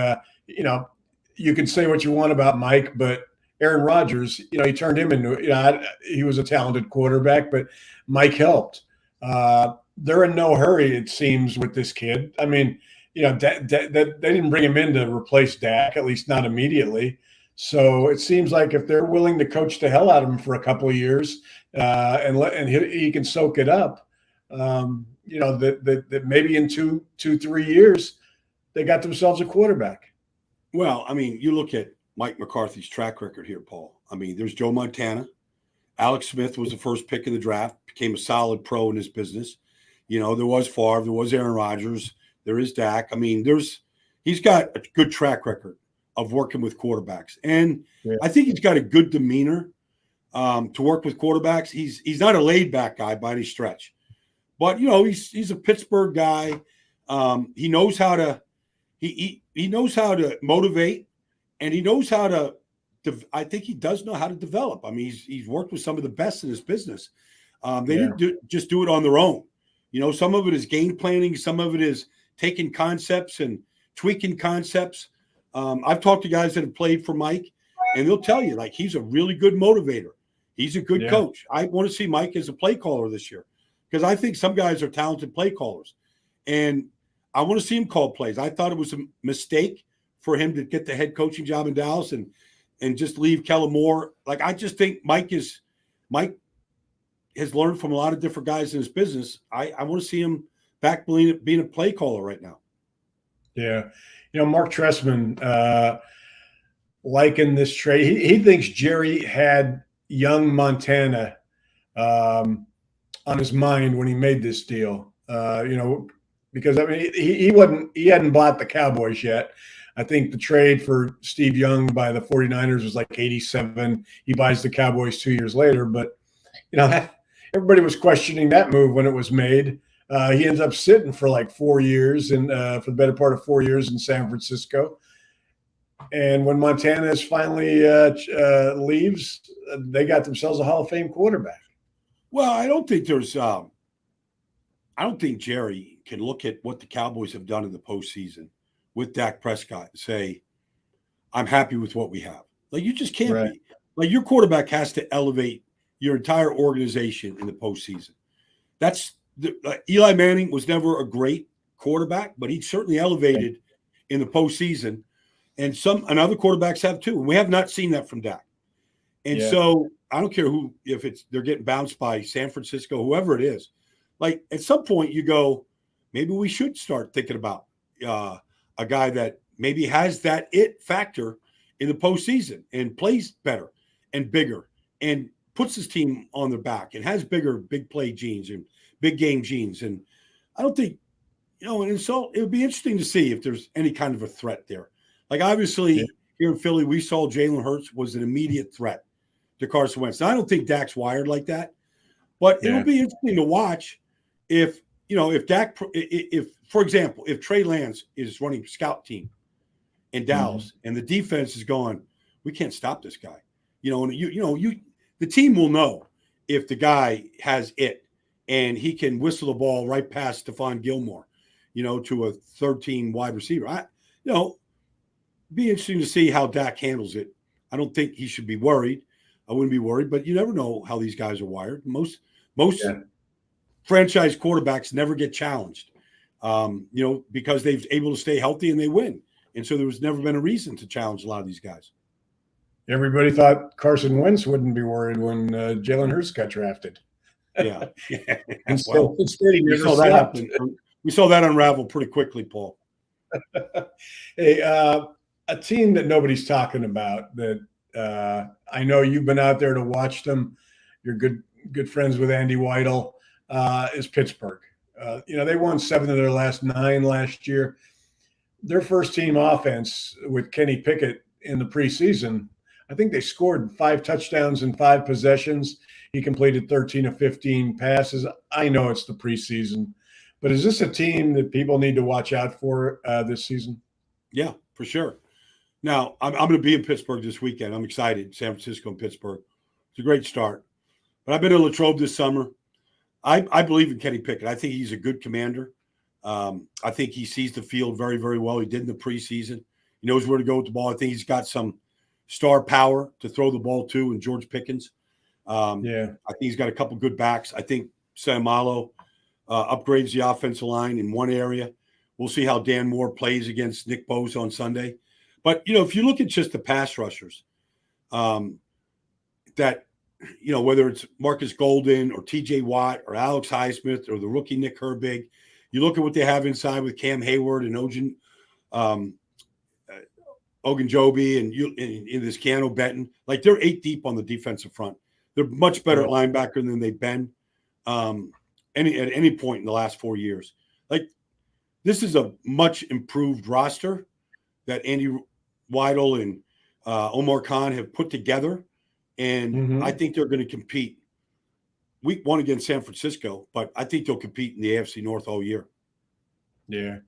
you can say what you want about Mike, but Aaron Rodgers, he turned him into, he was a talented quarterback, but Mike helped. They're in no hurry, it seems, with this kid. They didn't bring him in to replace Dak, at least not immediately. So it seems like if they're willing to coach the hell out of him for a couple of years and he can soak it up, that maybe in 3 years they got themselves a quarterback. Well, I mean, you look at Mike McCarthy's track record here, Paul. I mean, there's Joe Montana. Alex Smith was the first pick in the draft, became a solid pro in his business. There was Favre, there was Aaron Rodgers, there is Dak. I mean, he's got a good track record of working with quarterbacks. And I think he's got a good demeanor to work with quarterbacks. He's not a laid-back guy by any stretch. But, he's a Pittsburgh guy. He knows how to he knows how to motivate, and he knows how to I think he does know how to develop. I mean, he's worked with some of the best in his business. They didn't just do it on their own. Some of it is game planning. Some of it is taking concepts and tweaking concepts. I've talked to guys that have played for Mike, and they'll tell you, like, he's a really good motivator. He's a good coach. I want to see Mike as a play caller this year because I think some guys are talented play callers, and I want to see him call plays. I thought it was a mistake for him to get the head coaching job in Dallas and just leave Kellen Moore. Like, I just think Mike has learned from a lot of different guys in his business. I want to see him back being a play caller right now. Yeah. Mark Trestman likened this trade. He thinks Jerry had young Montana on his mind when he made this deal. Because I mean he hadn't bought the Cowboys yet. I think the trade for Steve Young by the 49ers was like 87. He buys the Cowboys 2 years later, but everybody was questioning that move when it was made. He ends up sitting for like 4 years and for the better part of 4 years in San Francisco. And when Montana finally leaves, they got themselves a Hall of Fame quarterback. Well, I don't think Jerry can look at what the Cowboys have done in the postseason with Dak Prescott and say, I'm happy with what we have. Like, you just can't be. Like, your quarterback has to elevate your entire organization in the postseason. Eli Manning was never a great quarterback, but he certainly elevated in the postseason. And other quarterbacks have too. And we have not seen that from Dak. And so I don't care if they're getting bounced by San Francisco, whoever it is. Like, at some point you go, maybe we should start thinking about a guy that maybe has that it factor in the postseason and plays better and bigger and puts his team on their back and has big play genes and big game genes. And I don't think, and so it would be interesting to see if there's any kind of a threat there. Like, obviously here in Philly, we saw Jalen Hurts was an immediate threat to Carson Wentz. Now, I don't think Dak's wired like that, but it'll be interesting to watch if Dak, for example, if Trey Lance is running scout team in Dallas and the defense is going, we can't stop this guy. The team will know if the guy has it and he can whistle the ball right past Stephon Gilmore, to a 13 wide receiver. Be interesting to see how Dak handles it. I don't think he should be worried. I wouldn't be worried, but you never know how these guys are wired. Most franchise quarterbacks never get challenged, because they're able to stay healthy and they win. And so there was never been a reason to challenge a lot of these guys. Everybody thought Carson Wentz wouldn't be worried when Jalen Hurts got drafted. Yeah. Instead, we saw that unravel pretty quickly, Paul. Hey, a team that nobody's talking about that I know you've been out there to watch them. You're good friends with Andy Weidel. Is Pittsburgh. They won 7 of their last 9 last year. Their first team offense with Kenny Pickett in the preseason, I think they scored 5 touchdowns in 5 possessions. He completed 13 of 15 passes. I know it's the preseason, but is this a team that people need to watch out for this season? Yeah, for sure. Now, I'm going to be in Pittsburgh this weekend. I'm excited. San Francisco and Pittsburgh. It's a great start. But I've been to Latrobe this summer. I believe in Kenny Pickett. I think he's a good commander. I think he sees the field very, very well. He did in the preseason. He knows where to go with the ball. I think he's got some star power to throw the ball to in George Pickens. I think he's got a couple good backs. I think Samalo upgrades the offensive line in one area. We'll see how Dan Moore plays against Nick Bosa on Sunday. But, if you look at just the pass rushers, that, whether it's Marcus Golden or TJ Watt or Alex Highsmith or the rookie Nick Herbig, you look at what they have inside with Cam Hayward and Ogunjobi and this Keanu Benton. Like, they're 8 deep on the defensive front. They're much better at linebacker than they've been at any point in the last 4 years. Like, this is a much improved roster that Andy Weidel and Omar Khan have put together. And I think they're going to compete week 1 against San Francisco, but I think they'll compete in the AFC North all year. Yeah.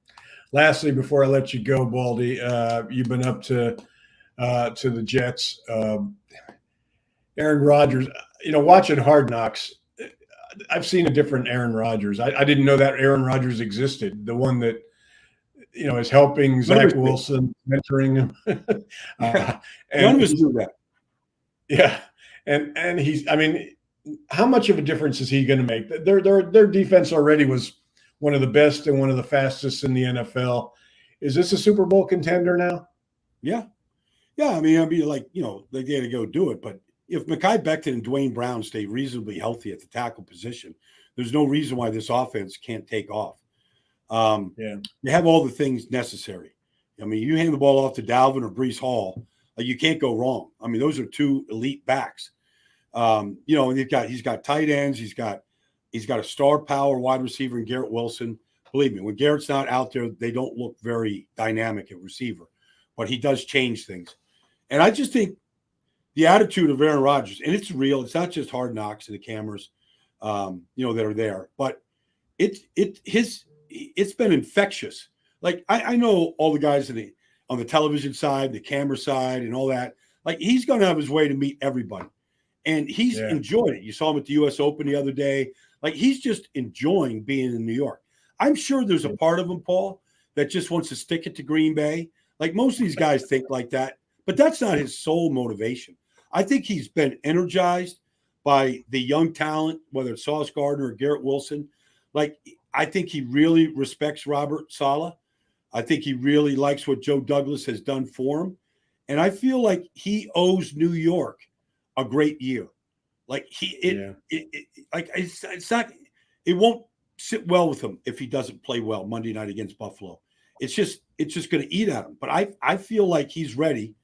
Lastly, before I let you go, Baldy, you've been up to the Jets. Aaron Rodgers, watching Hard Knocks, I've seen a different Aaron Rodgers. I didn't know that Aaron Rodgers existed, the one that, is helping Zach Wilson, mentoring him. None of us do that. Yeah. And he's, how much of a difference is he going to make? Their defense already was one of the best and one of the fastest in the NFL. Is this a Super Bowl contender now? Yeah. Yeah. I'd be like, they got to go do it. But if Mekhi Becton and Dwayne Brown stay reasonably healthy at the tackle position, there's no reason why this offense can't take off. They have all the things necessary. You hand the ball off to Dalvin or Breece Hall, you can't go wrong. Those are 2 elite backs. And he's got tight ends. He's got a star power wide receiver in Garrett Wilson. Believe me, when Garrett's not out there, they don't look very dynamic at receiver, but he does change things. And I just think the attitude of Aaron Rodgers, and it's real. It's not just Hard Knocks and the cameras, that are there, but it's been infectious. Like I know all the guys on the television side, the camera side, and all that. Like, he's going to have his way to meet everybody, and he's enjoyed it. You saw him at the U.S. Open the other day. Like, he's just enjoying being in New York. I'm sure there's a part of him, Paul, that just wants to stick it to Green Bay. Like, most of these guys think like that, but that's not his sole motivation. I think he's been energized by the young talent, whether it's Sauce Gardner or Garrett Wilson. Like, I think he really respects Robert Saleh. I think he really likes what Joe Douglas has done for him. And I feel like he owes New York a great year. Like, it's not, it won't sit well with him if he doesn't play well Monday night against Buffalo. It's just going to eat at him. But I feel like he's ready,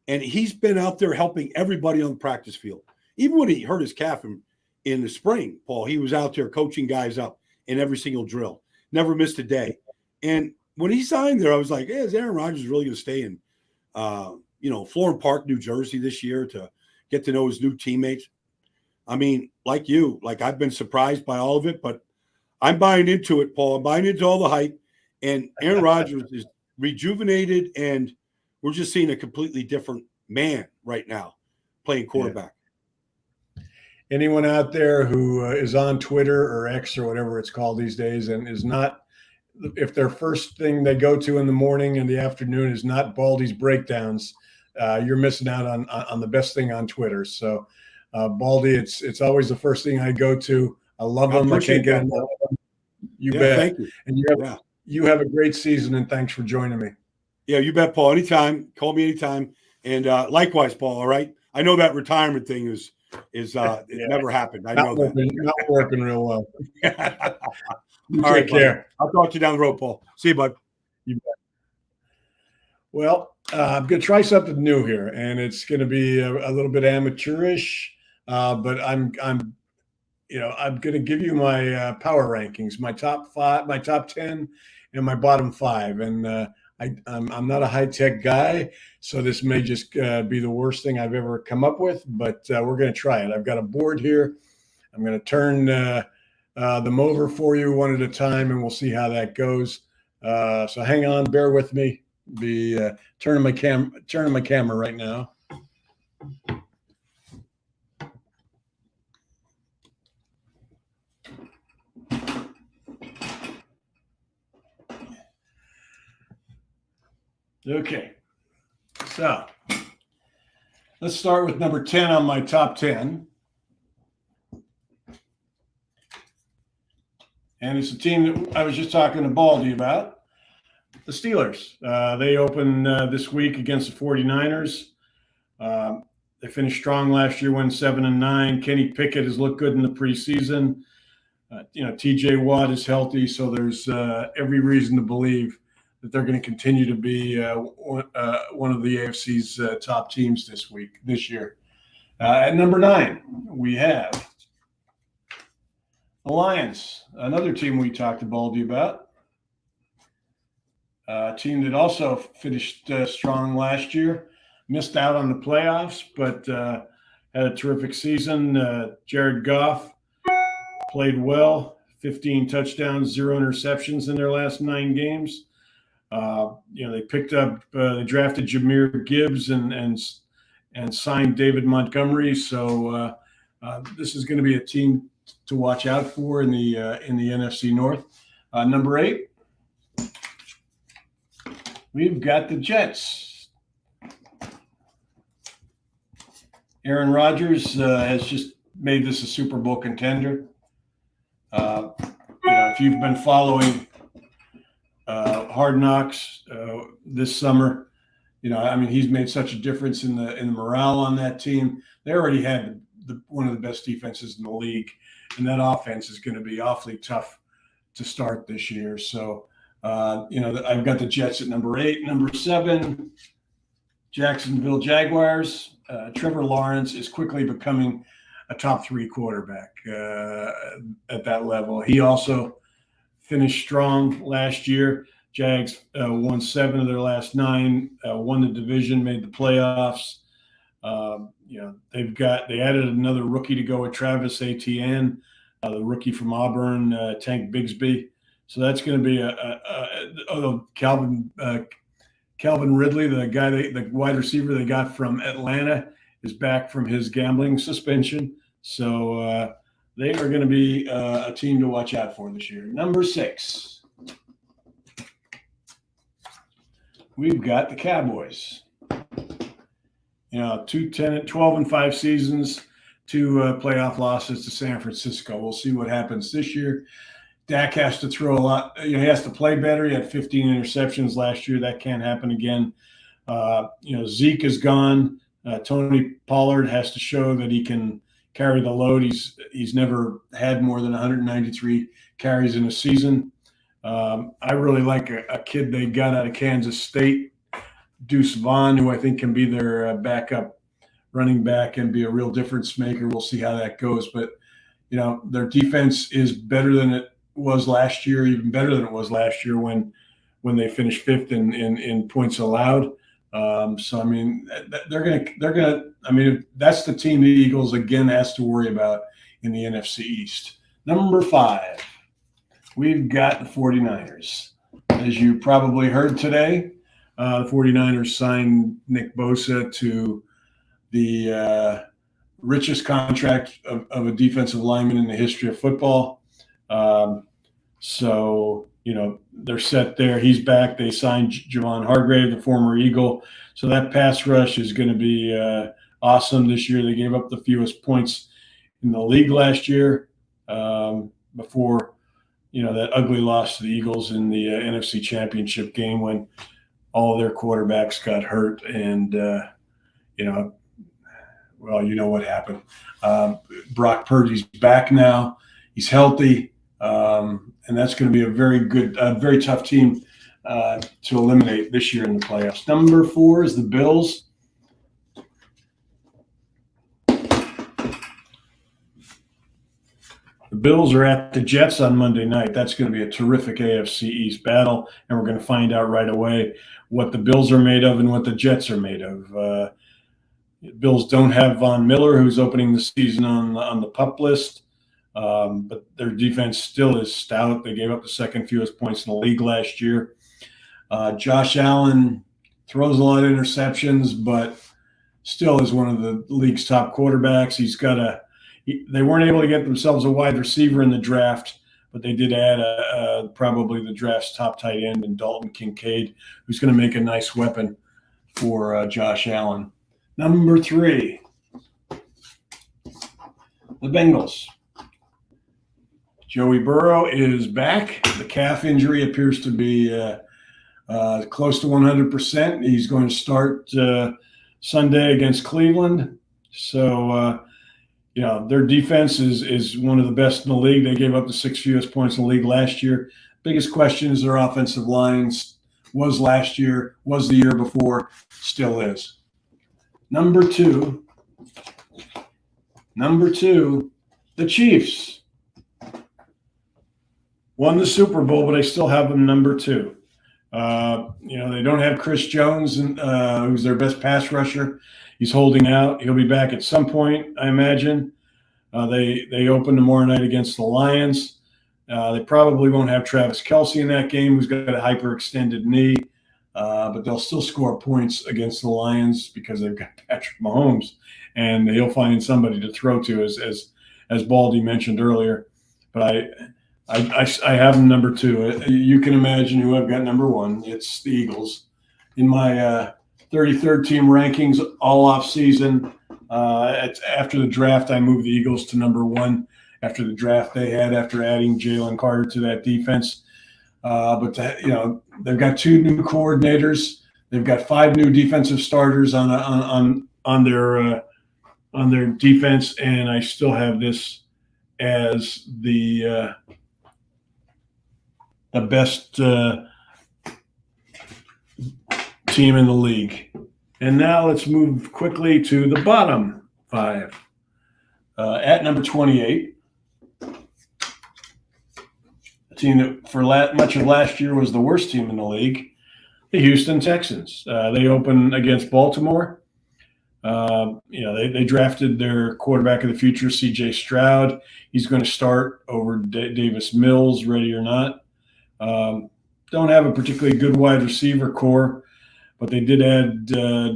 and he's been out there helping everybody on the practice field. Even when he hurt his calf in the spring, Paul, he was out there coaching guys up in every single drill. Never missed a day. And when he signed there, I was like, is Aaron Rodgers really going to stay in, Florham Park, New Jersey this year to get to know his new teammates? Like you, I've been surprised by all of it, but I'm buying into it, Paul. I'm buying into all the hype. And Aaron Rodgers is rejuvenated, and we're just seeing a completely different man right now playing quarterback. Anyone out there who is on Twitter or X or whatever it's called these days and is not, if their first thing they go to in the morning and the afternoon is not Baldy's breakdowns, you're missing out on the best thing on Twitter. So, Baldy, it's always the first thing I go to. I love them. I can't get enough of them. You bet. Thank you. And you have a great season, and thanks for joining me. Yeah, you bet, Paul. Anytime. Call me anytime. And likewise, Paul, all right? I know that retirement thing is it never happened. I know that. Not working real well. All right, take care. I'll talk to you down the road, Paul. See you, bud. You bet. Well, I'm going to try something new here, and it's going to be a little bit amateurish, but I'm going to give you my power rankings, my top 5, my top 10, and my bottom 5. And I'm not a high-tech guy, so this may just be the worst thing I've ever come up with, but we're going to try it. I've got a board here. I'm going to turn them over for you one at a time, and we'll see how that goes. So hang on, bear with me. Be turning my camera right now. Okay, so let's start with number 10 on my top 10. And it's a team that I was just talking to Baldy about. The Steelers. They open this week against the 49ers. They finished strong last year, went 7-9. Kenny Pickett has looked good in the preseason. TJ Watt is healthy, so there's every reason to believe that they're going to continue to be one of the AFC's top teams this year. At number 9, we have the Lions, another team we talked to Baldy about. A team that also finished strong last year, missed out on the playoffs, but had a terrific season. Jared Goff played well, 15 touchdowns, 0 interceptions in their last 9 games. They drafted Jahmyr Gibbs and signed David Montgomery. So this is going to be a team to watch out for in the NFC North. Number 8, we've got the Jets. Aaron Rodgers has just made this a Super Bowl contender. If you've been following Hard Knocks this summer, he's made such a difference in the morale on that team. They already had one of the best defenses in the league, and that offense is going to be awfully tough to start this year. So, I've got the Jets at number 8. Number 7, Jacksonville Jaguars. Trevor Lawrence is quickly becoming a top 3 quarterback at that level. He also finished strong last year. Jags won 7 of their last 9, won the division, made the playoffs. They added another rookie to go with Travis Etienne, the rookie from Auburn, Tank Bigsby. So that's going to be Calvin Ridley, the wide receiver they got from Atlanta, is back from his gambling suspension. So they are going to be a team to watch out for this year. Number 6, we've got the Cowboys. 12-5 seasons, 2 playoff losses to San Francisco. We'll see what happens this year. Dak has to throw a lot. He has to play better. He had 15 interceptions last year. That can't happen again. Zeke is gone. Tony Pollard has to show that he can carry the load. He's never had more than 193 carries in a season. I really like a kid they got out of Kansas State, Deuce Vaughn, who I think can be their backup running back and be a real difference maker. We'll see how that goes. But, their defense is better than it was last year, even better than it was last year when they finished 5th in points allowed. They're gonna. That's the team the Eagles again has to worry about in the NFC East. Number 5, we've got the 49ers. As you probably heard today, the 49ers signed Nick Bosa to the richest contract of a defensive lineman in the history of football. They're set there. He's back. They signed Javon Hargrave, the former Eagle. So that pass rush is going to be awesome this year. They gave up the fewest points in the league last year before, that ugly loss to the Eagles in the NFC Championship game when all their quarterbacks got hurt. And, what happened. Brock Purdy's back now. He's healthy. And that's going to be a very tough team to eliminate this year in the playoffs. Number 4 is the Bills. The Bills are at the Jets on Monday night. That's going to be a terrific AFC East battle, and we're going to find out right away what the Bills are made of and what the Jets are made of. Bills don't have Von Miller, who's opening the season on the PUP list. But their defense still is stout. They gave up the second fewest points in the league last year. Josh Allen throws a lot of interceptions, but still is one of the league's top quarterbacks. They weren't able to get themselves a wide receiver in the draft, but they did add probably the draft's top tight end in Dalton Kincaid, who's going to make a nice weapon for Josh Allen. Number 3, the Bengals. Joey Burrow is back. The calf injury appears to be close to 100%. He's going to start Sunday against Cleveland. So, their defense is one of the best in the league. They gave up the 6th fewest points in the league last year. Biggest question is their offensive lines. Was last year, was the year before, still is. Number two, the Chiefs. Won the Super Bowl, but I still have them number 2. They don't have Chris Jones, who's their best pass rusher. He's holding out. He'll be back at some point, I imagine. They open tomorrow night against the Lions. They probably won't have Travis Kelce in that game, who's got a hyperextended knee, but they'll still score points against the Lions because they've got Patrick Mahomes, and he'll find somebody to throw to, as Baldy mentioned earlier. But I have them number 2. You can imagine who I've got number 1. It's the Eagles. In my 33rd team rankings all off season, after the draft, I moved the Eagles to number 1 after the draft they had after adding Jalen Carter to that defense. But they've got 2 new coordinators. They've got 5 new defensive starters on their defense, and I still have this as the best team in the league. And now let's move quickly to the bottom 5. At number 28, a team that for much of last year was the worst team in the league, the Houston Texans. They open against Baltimore. They drafted their quarterback of the future, C.J. Stroud. He's going to start over Davis Mills, ready or not. Don't have a particularly good wide receiver core, but they did add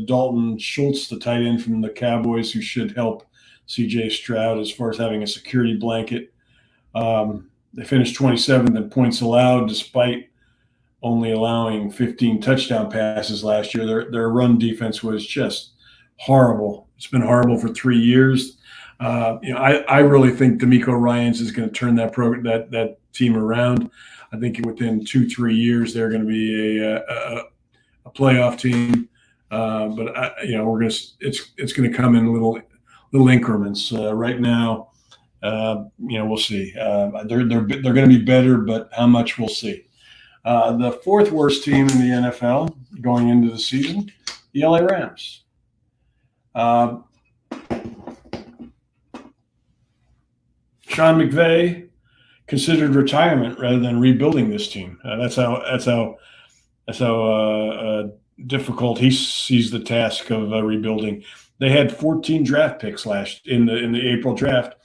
Dalton Schultz, the tight end from the Cowboys, who should help C.J. Stroud as far as having a security blanket. They finished 27th in points allowed, despite only allowing 15 touchdown passes last year. Their run defense was just horrible. It's been horrible for 3 years. I really think D'Amico Ryans is going to turn that team around. I think within 2-3 years they're going to be a playoff team. But it's going to come in little increments. Right now, we'll see. They're going to be better, but how much we'll see. The 4th worst team in the NFL going into the season, the LA Rams. Sean McVay considered retirement rather than rebuilding this team. That's how difficult he sees the task of rebuilding. They had 14 draft picks in the April draft,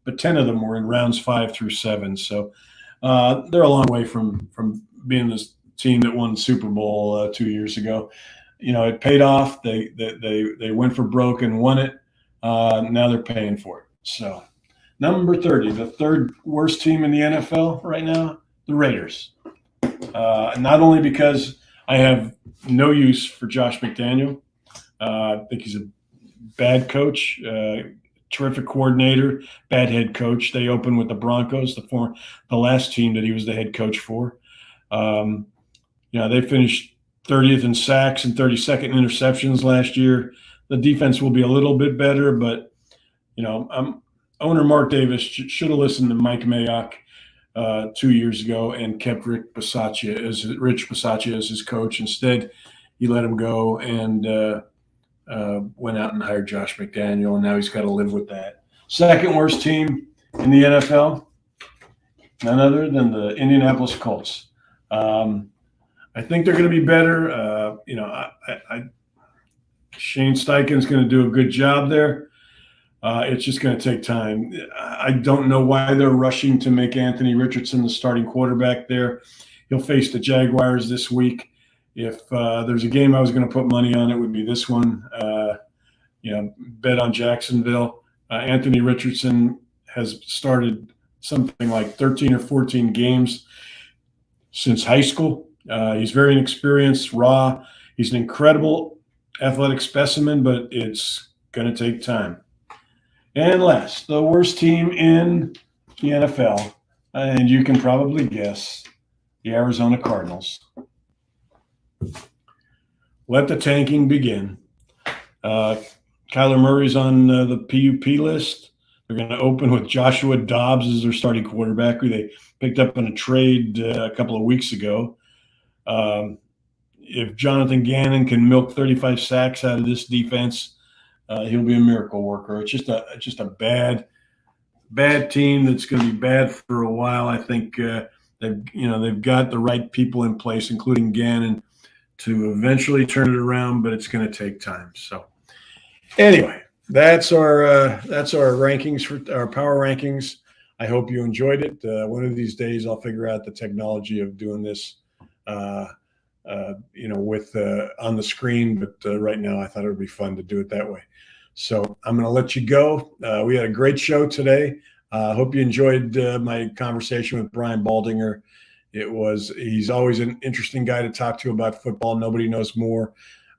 but 10 of them were in rounds 5 through 7. So they're a long way from being this team that won the Super Bowl 2 years ago. It paid off. They went for broke and won it. Now they're paying for it. So number 30, the 3rd worst team in the NFL right now, the Raiders. Not only because I have no use for Josh McDaniel. I think he's a bad coach, terrific coordinator, bad head coach. They opened with the Broncos, the last team that he was the head coach for. They finished 30th in sacks and 32nd in interceptions last year. The defense will be a little bit better, but owner Mark Davis should have listened to Mike Mayock 2 years ago and kept Rich Bisaccia as his coach. Instead, he let him go and went out and hired Josh McDaniel, and now he's got to live with that. 2nd worst team in the NFL, none other than the Indianapolis Colts. I think they're going to be better. Shane Steichen's going to do a good job there. It's just going to take time. I don't know why they're rushing to make Anthony Richardson the starting quarterback there. He'll face the Jaguars this week. If there's a game I was going to put money on, it would be this one. Bet on Jacksonville. Anthony Richardson has started something like 13 or 14 games since high school. He's very inexperienced, raw. He's an incredible athletic specimen, but it's going to take time. And last, the worst team in the NFL, and you can probably guess, the Arizona Cardinals. Let the tanking begin. Kyler Murray's on the PUP list. They're going to open with Joshua Dobbs as their starting quarterback, who they picked up in a trade a couple of weeks ago. If Jonathan Gannon can milk 35 sacks out of this defense, he'll be a miracle worker. It's just a bad team that's going to be bad for a while. I think they've got the right people in place, including Gannon, to eventually turn it around, but it's going to take time. So anyway, that's our rankings for our power rankings. I hope you enjoyed it. One of these days, I'll figure out the technology of doing this, with on the screen. But right now, I thought it would be fun to do it that way. So I'm going to let you go. We had a great show today. I hope you enjoyed my conversation with Brian Baldinger. He's always an interesting guy to talk to about football. Nobody knows more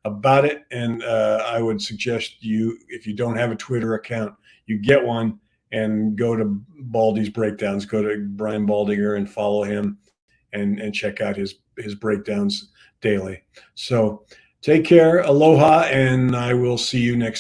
about it. And I would suggest if you don't have a Twitter account, you get one and go to Baldy's Breakdowns. Go to Brian Baldinger and follow him and check out his breakdowns daily. So take care. Aloha. And I will see you next